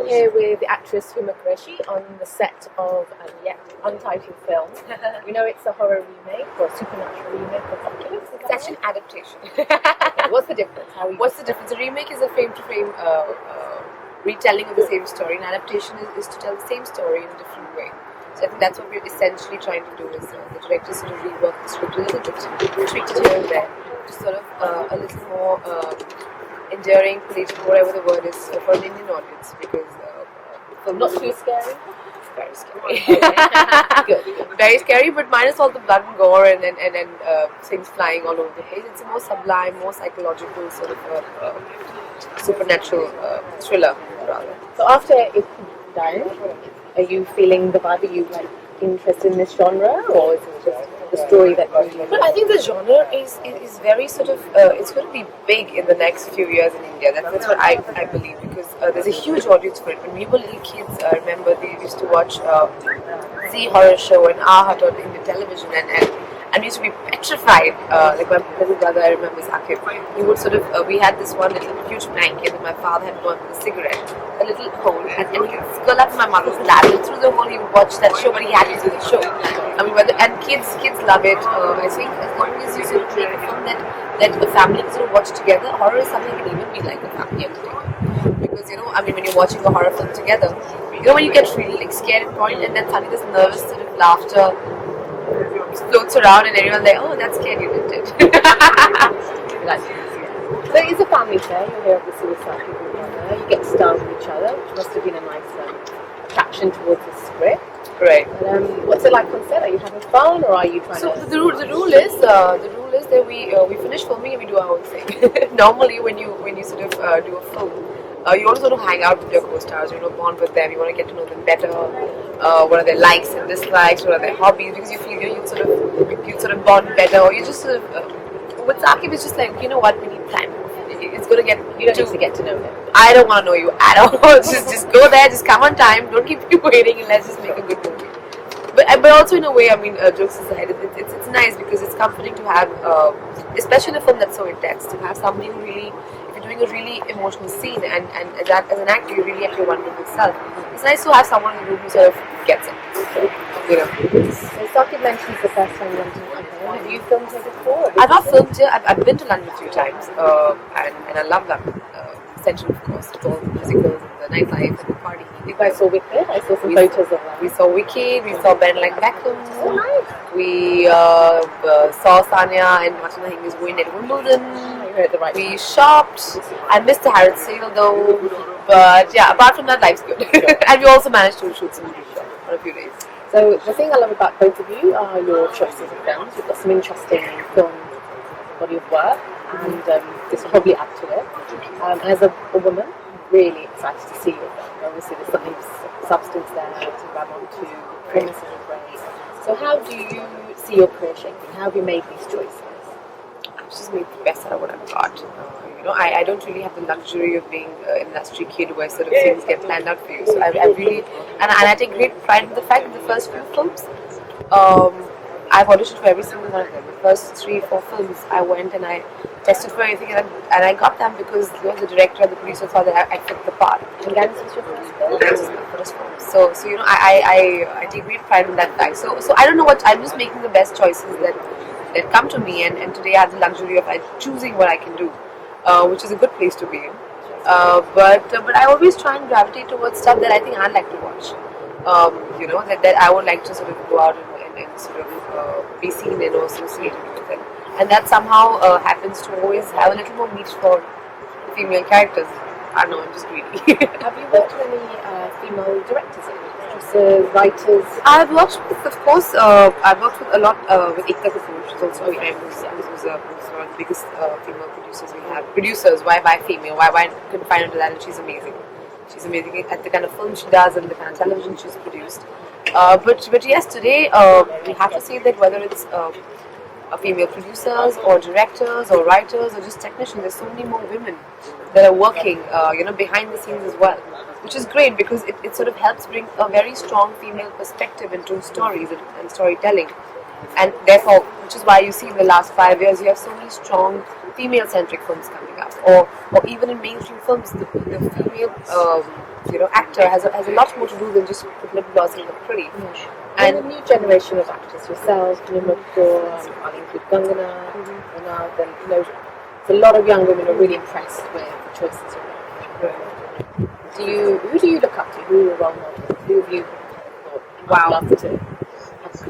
here with the actress Huma Qureshi on the set of a yet untitled film. We know it's a horror remake or a supernatural remake of Oculus. It's actually an adaptation. Okay, what's the difference? What's the difference? A remake is a frame-to-frame retelling of the same story. An adaptation is to tell the same story in a different way. So I think that's what we're essentially trying to do is the director sort of rework the script a little bit, tweak it here and there, to sort of a little more endearing, palatable, whatever the word is, for an Indian audience, because Not too scary? very scary. Good. Very scary, but minus all the blood and gore and things flying all over the place. It's a more sublime, more psychological sort of supernatural thriller, rather. So after It's Done, are you feeling the vibe? Are you like interested in this genre, or is it just the story that you? But I think the genre is very sort of it's going to be big in the next few years in India. That's what I believe, because there's a huge audience for it. When we were little kids, I remember they used to watch Z Horror Show and Hut on Indian television, and we used to be petrified. Like my little brother, I remember Saqib. He would sort of we had this one little huge blanket that my father had burned with a cigarette, a little hole, and he would curl up in my mother's lap, and through the hole he would watch that show, but he had to do the show. I mean, and kids love it. I think as long as you sort of make a film that the family can sort of watch together, horror is something that can even be like a family entertainment. Because I mean, when you're watching a horror film together, when you get really like scared at point, and then suddenly this nervous sort of laughter floats around, and everyone's like, "Oh, that's scared, you did it." So it's a family affair. You're here obviously with Saqib and brother. You get to star with each other, which must have been a nice attraction towards the script. Right. But, what's it like on set? Are you having fun, or are you trying to? The rule is that we finish filming and we do our own thing. Normally, when you sort of do a film, you also sort of hang out with your co-stars. Bond with them. You want to get to know them better. What are their likes and dislikes? What are their hobbies? Because you feel you sort of bond better, or you just sort of. With Saqib, it's just like, you know what, we need time. It's going to get. You don't need to get to know him. I don't want to know you at all. just go there, just come on time. Don't keep you waiting, and let's just make a good movie. But also in a way, I mean, jokes aside, it's nice because it's comforting to have, especially in a film that's so intense, to have somebody who really, if you're doing a really emotional scene and that as an actor you really have to wonder yourself. It's nice to have someone in the room who sort of gets it. So Saqib mentions the first time you went to London. Have you filmed here before? I've not filmed here. I've been to London a few times, and I love London. Central, of course, with all the musicals and the nightlife and the party. You guys saw Wicked? I saw some photos of that. We saw Wicked, we saw Ben like Beckham. Oh, nice. We saw Sanya and Martin Hingis win at Wimbledon. You heard the right. We shopped. I missed the Harrods sale though. But yeah, apart from that, life's good. And we also managed to shoot some for a few days. So the thing I love about both of you are your choices of films. You've got some interesting film body of work, and this will probably add to it. As a woman, really excited to see your film. Obviously, there's something substance there to grab onto. Premise is great. So how do you see your career shaping? How have you made these choices? I've just made the best out of what I've got. I don't really have the luxury of being an industry kid where sort of things get planned out for you. So I really, and I take great pride in the fact that the first few films, I've auditioned for every single one of them. The first 3-4 films, I went and I tested for everything, and I got them because the director and the producer thought that I fit the part. And Gangs was your first film? Gangs was my first film. So I take great pride in that fact. So I don't know what, I'm just making the best choices that come to me, and today I have the luxury of choosing what I can do, which is a good place to be in. But I always try and gravitate towards stuff that I think I'd like to watch. That I would like to sort of go out and sort of be seen and associated with it. And that somehow happens to always have a little more meat for female characters. I don't know, I'm just greedy. Have you worked with any female directors, producers, writers? I've worked with, of course, I've worked with a lot with Ekta Kapoor, which is also who's one of the biggest female producers we have. Producers, why female? Why confine her to that? And she's amazing. She's amazing at the kind of film she does and the kind of television she's produced. But yes, today we have to say that whether it's female producers or directors or writers or just technicians, there's so many more women that are working, behind the scenes as well, which is great because it sort of helps bring a very strong female perspective into stories and storytelling. And therefore, which is why you see in the last 5 years, you have so many strong female-centric films coming up, or even in mainstream films, the female actor has a lot more to do than just put lip gloss and look pretty. And a new generation of actors, yourselves, Huma Qureshi, I'll include Gangana, and now then a lot of young women are really impressed with the choices you're making. Who do you look up to? Who are your role models? Who have you love to?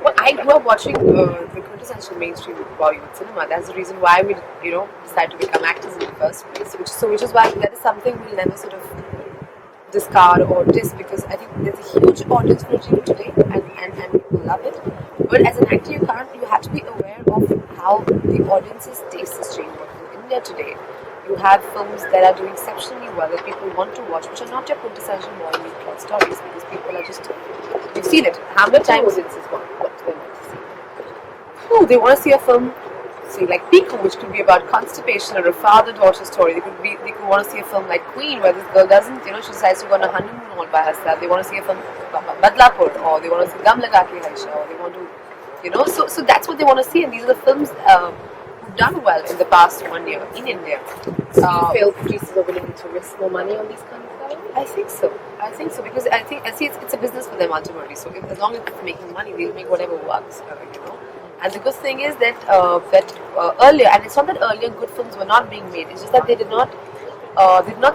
Well, I grew up watching the quintessential mainstream Bollywood cinema. That's the reason why we, decided to become actors in the first place. Which is why that is something we'll never sort of discard or diss, because I think there's a huge audience for it today, and people love it. But as an actor, you have to be aware of how the audience's taste is changing. In India today, you have films that are doing exceptionally well that people want to watch, which are not your quintessential Bollywood plot stories, because people are just, you've seen it. How many times what do they want to see? Oh, they want to see a film, say like Piku, which could be about constipation, or a father-daughter story. They could want to see a film like Queen, where this girl doesn't, she decides to go on a honeymoon all by herself. They want to see a film about Badlapur, or they want to see Gam Laga Ke Haisha, or they want to, so that's what they want to see, and these are the films who've done well in the past 1 year in India. So you feel producers are willing to risk more money on these kind of films? I think so, because I see it's a business for them ultimately. So as long as it's making money, they'll make whatever works, And the good thing is that earlier, and it's not that earlier good films were not being made. It's just that they did not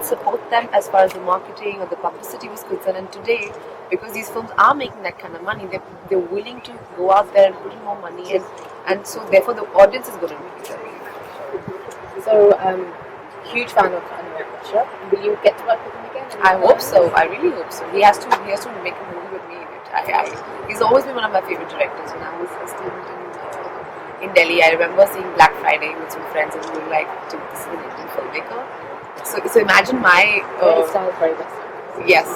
support them as far as the marketing or the publicity was concerned. And today, because these films are making that kind of money, they're willing to go out there and put in more money, and so therefore the audience is going to be there. So, huge fan of Anurag Kashyap. Will you get to work with him again? I hope so. I really hope so. He has to make a movie with me. He's always been one of my favorite directors. When I was a student in Delhi, I remember seeing Black Friday with some friends, and we were like, "Dude, this is an Indian filmmaker." So imagine my very best. Yes,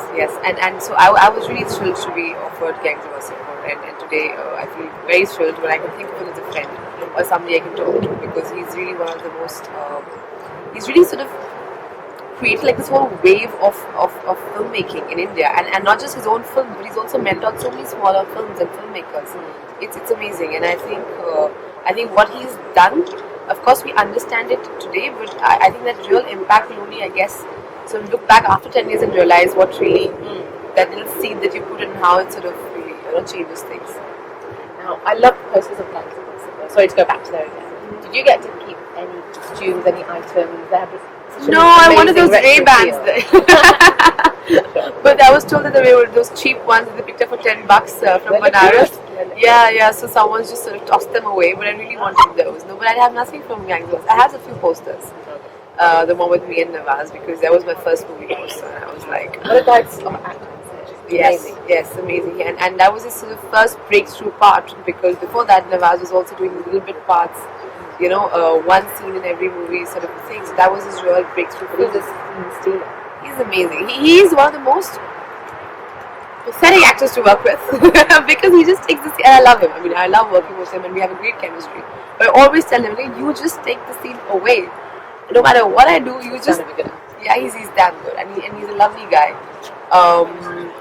and so I was really thrilled to be offered Gangs of Wassaipur, and today I feel very thrilled when I can think of him as a friend or somebody I can talk to, because he's really one of the most. He's really sort of created like this whole wave of filmmaking in India, and not just his own film, but he's also mentored so many smaller films and filmmakers. It's amazing, and I think what he's done, of course we understand it today, but I think that real impact will only, I guess, so look back after 10 years and realize what really that little seed that you put in, how it sort of really changes things. Now, I love the posters of Gangs of Wassaipur. Sorry to go back to there again. Did you get to keep any costumes, any items? They have no, I wanted those Ray-Bans there. But I was told that they were those cheap ones that they picked up for $10 from Banaras. Yeah, so someone's just sort of tossed them away, but I really wanted those. No, but I have nothing from Gangs of Wassaipur. I have a few posters. The one with me and Nawaz, because that was my first movie poster, and I was like, what a guys of acting. Yes, amazing. And that was his sort of first breakthrough part, because before that Nawaz was also doing little bit parts, one scene in every movie sort of thing. So that was his real breakthrough. He's amazing. He's one of the most pathetic actors to work with because he just takes the scene, and I love him. I mean, I love working with him, and we have a great chemistry. But I always tell him, you just take the scene away. No matter what I do, you just he's damn good, and he's a lovely guy.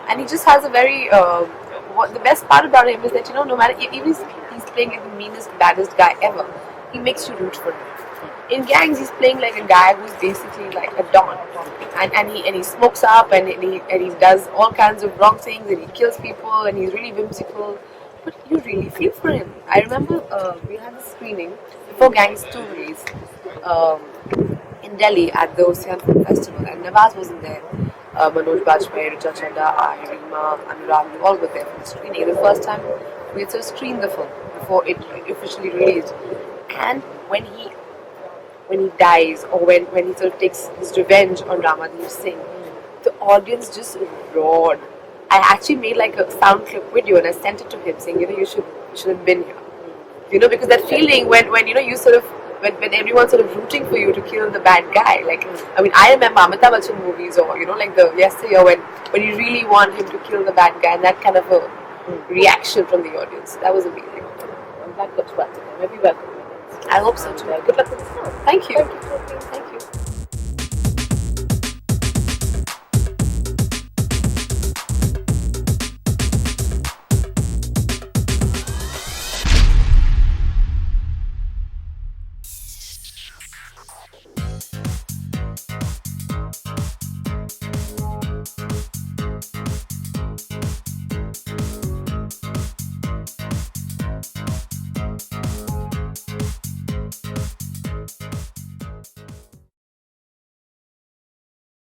And he just has a very the best part about him is that no matter even if he's playing like the meanest, baddest guy ever, he makes you root for him. In Gangs, he's playing like a guy who's basically like a don, and he smokes up, and he does all kinds of wrong things, and he kills people, and he's really whimsical. But you really feel for him. I remember we had a screening before Gangs 2 release in Delhi at the Ocean Film Festival, and Nawaz wasn't there. Manoj Bajpayee, Richa Chadda, Rima, Anurag, we all were there for the screening. The first time we had sort of screened the film before it officially released. And when he dies, or when he sort of takes his revenge on Ramadev Singh, the audience just roared. I actually made like a sound clip video, and I sent it to him saying, you should have been here. Because that feeling when you sort of when everyone's sort of rooting for you to kill the bad guy. I remember Amitabh Bachchan movies, or like the yesteryear when you really want him to kill the bad guy, and that kind of a reaction from the audience. That was amazing. I'm glad you got to work with him. Maybe work with him. I hope so too. Good luck with the film. Thank you. Thank you.